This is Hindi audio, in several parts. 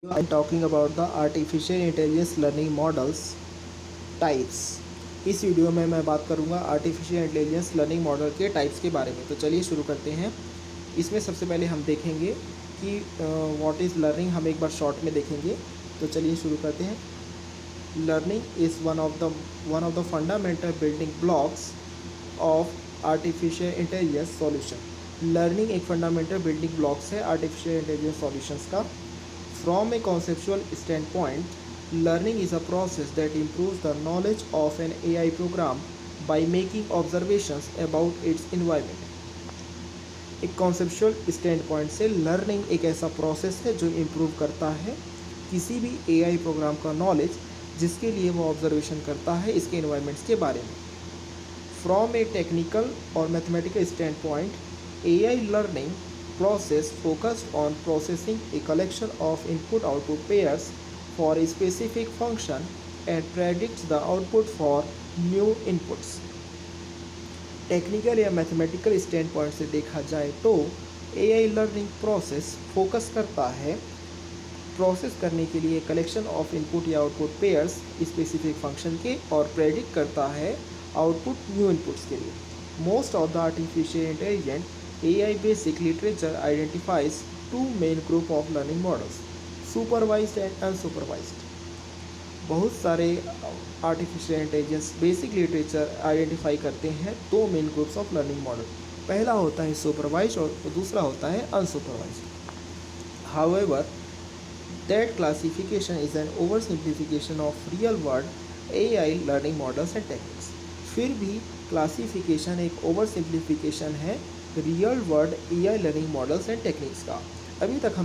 I'm talking about the artificial intelligence learning models types. इस वीडियो में मैं बात करूंगा आर्टिफिशियल इंटेलिजेंस लर्निंग मॉडल के टाइप्स के बारे में। तो चलिए शुरू करते हैं। इसमें सबसे पहले हम देखेंगे कि व्हाट इज़ लर्निंग, हम एक बार शॉर्ट में देखेंगे। तो चलिए शुरू करते हैं। Learning is one of the fundamental building blocks of artificial intelligence solution. Learning एक फंडामेंटल बिल्डिंग ब्लॉक्स है आर्टिफिशियल इंटेलिजेंस सॉल्यूशंस का। From a conceptual standpoint, learning is a process that improves the knowledge of an AI program by making observations about its environment. एक कॉन्सेप्चुअल स्टैंड पॉइंट से लर्निंग एक ऐसा प्रोसेस है जो इम्प्रूव करता है किसी भी एआई प्रोग्राम का नॉलेज जिसके लिए वो ऑब्जर्वेशन करता है इसके इन्वायरमेंट्स के बारे में। फ्रॉम ए टेक्निकल और mathematical stand point, AI learning process focused on processing a collection of input-output pairs for a specific function and predicts the output for new inputs. Technical या मैथमेटिकल स्टैंड पॉइंट से देखा जाए तो एआई लर्निंग प्रोसेस फोकस करता है प्रोसेस करने के लिए कलेक्शन ऑफ इनपुट या आउटपुट पेयर्स स्पेसिफिक फंक्शन के और प्रेडिक्ट करता है आउटपुट न्यू इनपुट्स के लिए। Most of the artificial intelligent AI basic literature identifies two main group of learning models, supervised and unsupervised. बहुत सारे artificial intelligence basic literature identify करते हैं दो main groups of learning model. पहला होता है सुपरवाइज और दूसरा होता है unsupervised. However that classification is an over simplification of real world AI learning models and techniques. फिर भी क्लासिफिकेशन एक ओवर सिंप्लीफिकेशन है real world AI learning models and techniques का। अभी तक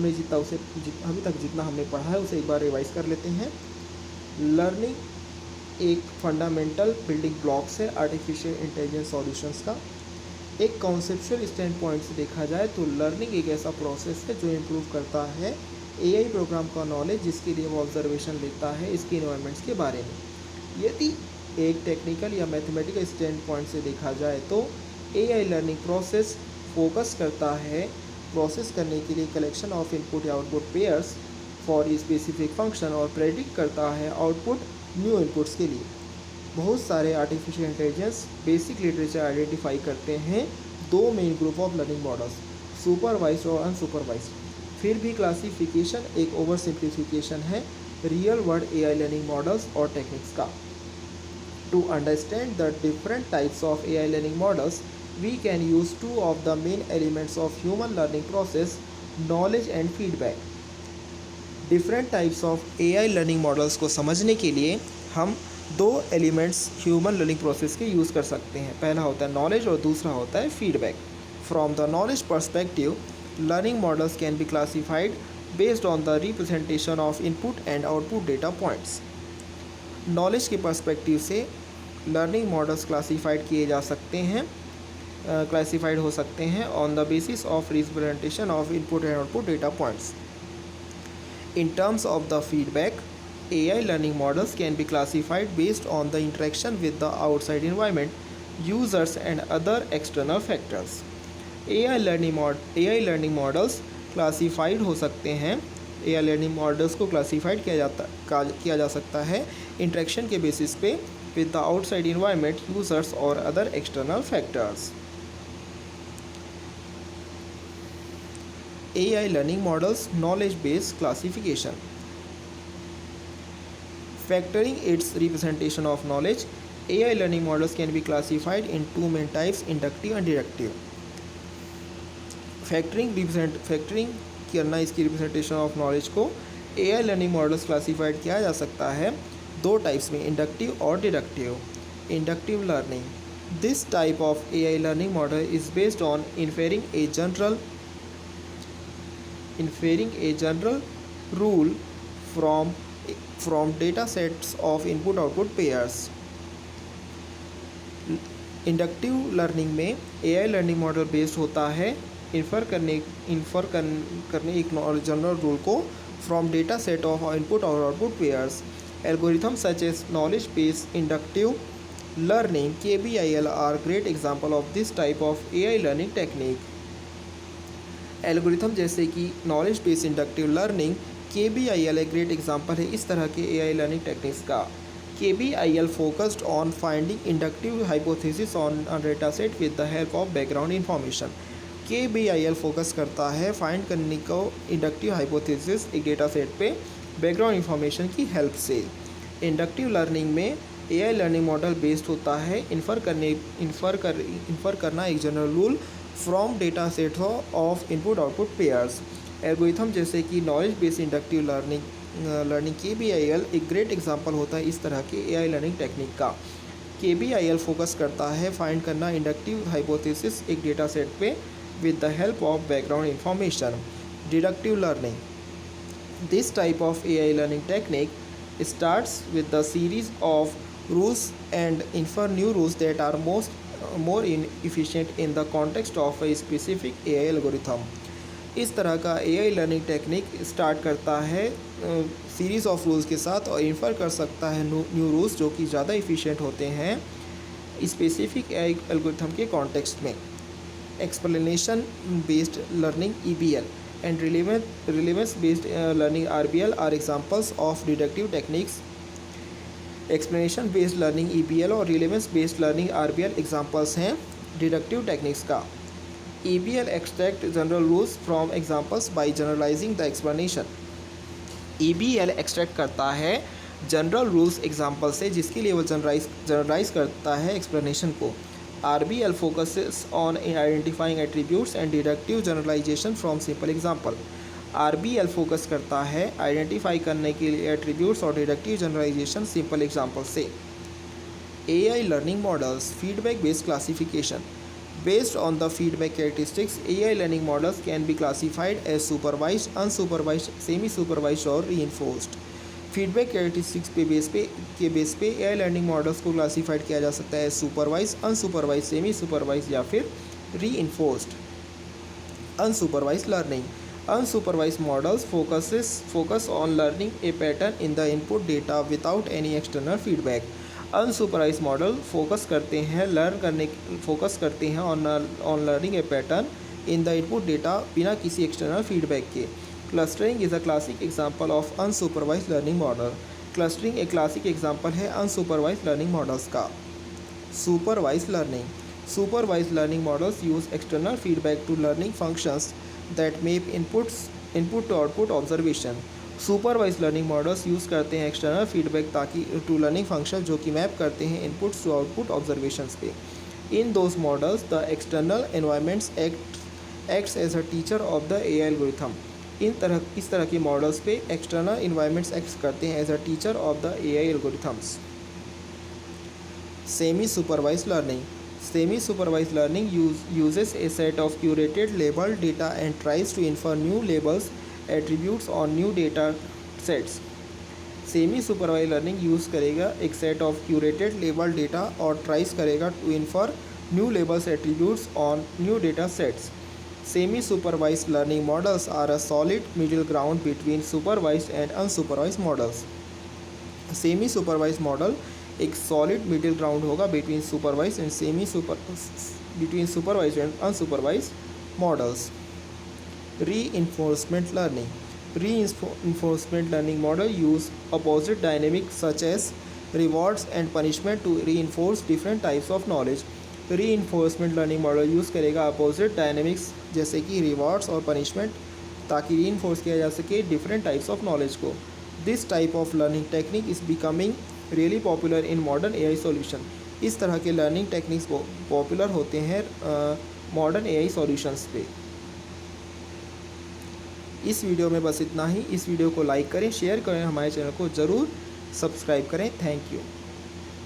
जितना हमने पढ़ा है उसे एक बार रिवाइज कर लेते हैं। लर्निंग एक फंडामेंटल बिल्डिंग ब्लॉक्स है आर्टिफिशियल इंटेलिजेंस सॉल्यूशंस का। एक कॉन्सेप्चुअल स्टैंड पॉइंट से देखा जाए तो लर्निंग एक ऐसा प्रोसेस है जो इम्प्रूव करता है AI प्रोग्राम का नॉलेज जिसके लिए वो ऑब्जर्वेशन लेता है इसके इन्वायरमेंट्स के बारे में। यदि एक टेक्निकल या मैथमेटिकल स्टैंड पॉइंट से देखा जाए तो AI लर्निंग प्रोसेस फोकस करता है प्रोसेस करने के लिए कलेक्शन ऑफ इनपुट या output pairs for a specific function और प्रेडिक्ट करता है आउटपुट न्यू इनपुट्स के लिए। बहुत सारे artificial intelligence basic literature identify करते हैं दो main group of learning models, supervised और अनसुपरवाइज्ड। फिर भी क्लासिफिकेशन एक ओवर सिंप्लीफिकेशन है real world AI learning models और टेक्निक्स का। To understand the different types of AI learning models, we can use two of the main elements of human learning process, knowledge and feedback. Different types of AI learning models को समझने के लिए हम दो एलिमेंट्स ह्यूमन लर्निंग प्रोसेस के यूज़ कर सकते हैं। पहला होता है नॉलेज और दूसरा होता है feedback. From the knowledge perspective, learning models can be classified based on the representation of input and output data points. Knowledge के पर्सपेक्टिव से लर्निंग मॉडल्स क्लासिफाइड हो सकते हैं on the basis of representation of input and output data points. In terms of the feedback, AI learning models can be classified based on the interaction with the outside environment, users and other external factors. AI learning models classified हो सकते हैं। AI लर्निंग मॉडल्स को क्लासीफाइड किया जा सकता है इंटरेक्शन के बेसिस पे with the outside environment, users और other external factors. AI learning models knowledge based classification. Factoring its representation of knowledge, AI learning models can be classified in two main types, inductive and deductive. Factoring करना इसकी रिप्रेजेंटेशन ऑफ नॉलेज को AI लर्निंग मॉडल्स क्लासीफाइड किया जा सकता है दो टाइप्स में, इंडक्टिव और deductive. Inductive learning, this type of AI learning model is based on inferring a general rule from data sets of input output pairs. Inductive learning में AI लर्निंग मॉडल बेस्ड होता है इन्फर करने एक जनरल रूल को from data set of input और output pairs. Algorithm such as knowledge based inductive learning KBIL are great example of this type of AI learning technique. Algorithm जैसे कि knowledge based inductive learning KBIL एक ग्रेट एग्जाम्पल है इस तरह के AI लर्निंग टेक्निक्स का। KBIL focused on finding inductive hypothesis on a data set with the help of background information. KBIL focus करता है फाइंड करने को इंडक्टिव हाइपोथेसिस एक डेटा सेट पे बैकग्राउंड इन्फॉर्मेशन की हेल्प से। इंडक्टिव लर्निंग में AI लर्निंग मॉडल बेस्ड होता है इन्फर करना एक general rule from data set of input output pairs. Algorithm जैसे कि knowledge based inductive learning KBIL एक ग्रेट एग्जांपल होता है इस तरह के AI लर्निंग टेक्निक का। KBIL फोकस करता है फाइंड करना इंडक्टिव हाइपोथेसिस एक डेटा सेट पे with the help of background information. Deductive learning, this type of AI learning technique starts with the series of rules and infer new rules that are more efficient in the context of a specific AI algorithm। इस तरह का AI लर्निंग टेक्निक स्टार्ट करता है सीरीज़ ऑफ रूल्स के साथ और इन्फर कर सकता है न्यू रूल्स जो कि ज़्यादा इफ़िशिएंट होते हैं स्पेसिफिक AI एल्गोरिथम के कॉन्टेक्स्ट में। Explanation based learning EBL and relevance based learning RBL are examples of deductive techniques। Explanation based learning EBL और relevance based learning RBL examples हैं डिडक्टिव टेक्निक्स का। EBL extract general rules from examples by generalizing the explanation. EBL extract करता है जनरल रूल्स एग्जांपल से जिसके लिए वो जनरलाइज करता है एक्सप्लेनेशन को। RBL focuses on identifying attributes and deductive generalization from simple example। RBL focus करता है आइडेंटिफाई करने के लिए एट्रीब्यूट्स और डिडक्टिव जनरलाइजेशन सिंपल एग्जांपल से। AI learning models, feedback based classification. Based on the feedback characteristics AI learning models can be classified as supervised, unsupervised, semi supervised और रीइंफोर्स्ड। फीडबैक कैरेक्टरिस्टिक्स के बेस पे AI लर्निंग मॉडल्स को क्लासीफाइड किया जा सकता है सुपरवाइज, अनसुपरवाइज, सेमी सुपरवाइज या फिर reinforced. Unsupervised learning, unsupervised models focus on learning a pattern in the input data without any external feedback. Unsupervised model focus करते हैं on learning a pattern in the input data बिना किसी एक्सटर्नल फीडबैक के। Clustering is a classic example of unsupervised learning model. Clustering एक क्लासिक एग्जाम्पल है अनसुपरवाइज लर्निंग मॉडल्स का। Supervised learning, supervised learning models use external feedback to learning functions that map input to output observation. Supervised learning models use करते हैं एक्सटर्नल फीडबैक ताकि टू लर्निंग फंक्शन जो कि मैप करते हैं इनपुट्स टू आउटपुट ऑब्जर्वेशंस पे। In those models the external environments acts as a teacher of the AI algorithm. इस तरह के मॉडल्स पे एक्सटर्नल इन्वायरमेंट्स एक्ट करते हैं as a teacher of the AI algorithms. Semi supervised learning, semi supervised learning uses a set of curated labeled data and tries to infer new labels attributes on new data sets। Semi supervised learning use करेगा एक set of curated labelled data और ट्राइज करेगा to infer new labels attributes on new data sets. Semi-supervised learning models are a solid middle ground between supervised and unsupervised models। Semi-supervised model एक solid middle ground होगा between supervised and unsupervised models। Reinforcement learning, reinforcement learning model use opposite dynamics such as rewards and punishment to reinforce different types of knowledge। Reinforcement learning model use करेगा अपोजिट डायनेमिक्स जैसे कि रिवॉर्ड्स और पनिशमेंट ताकि रीइंफोर्स किया जा सके डिफरेंट टाइप्स ऑफ नॉलेज को। This type of learning technique is becoming really popular in modern AI solution. इस तरह के लर्निंग टेक्निक्स पॉपुलर होते हैं मॉडर्न AI सॉल्यूशंस पे। इस वीडियो में बस इतना ही। इस वीडियो को लाइक करें, शेयर करें, हमारे चैनल को ज़रूर सब्सक्राइब करें। Thank you.